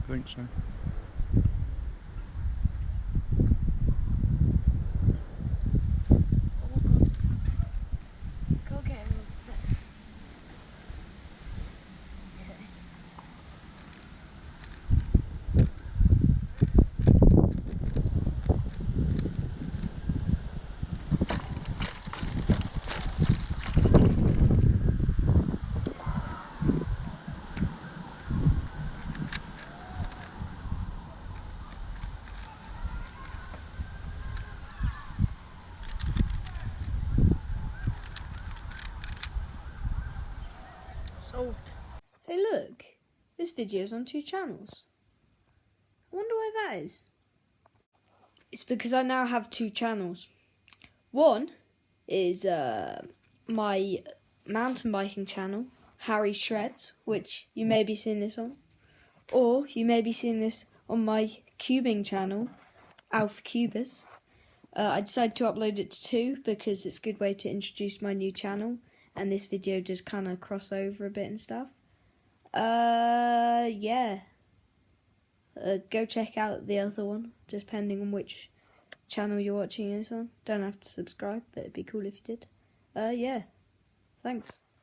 I think so. Go get him. Solved. Hey look, this video's on 2 channels. I wonder why that is. It's because I now have 2 channels. One is my mountain biking channel, Harry Shreds, which you may be seeing this on. Or you may be seeing this on my cubing channel, Alpha Cubus. I decided to upload it to 2 because it's a good way to introduce my new channel, and this video does kind of cross over a bit and stuff. Yeah. Go check out the other one, just depending on which channel you're watching this on. Don't have to subscribe, but it'd be cool if you did. Yeah. Thanks.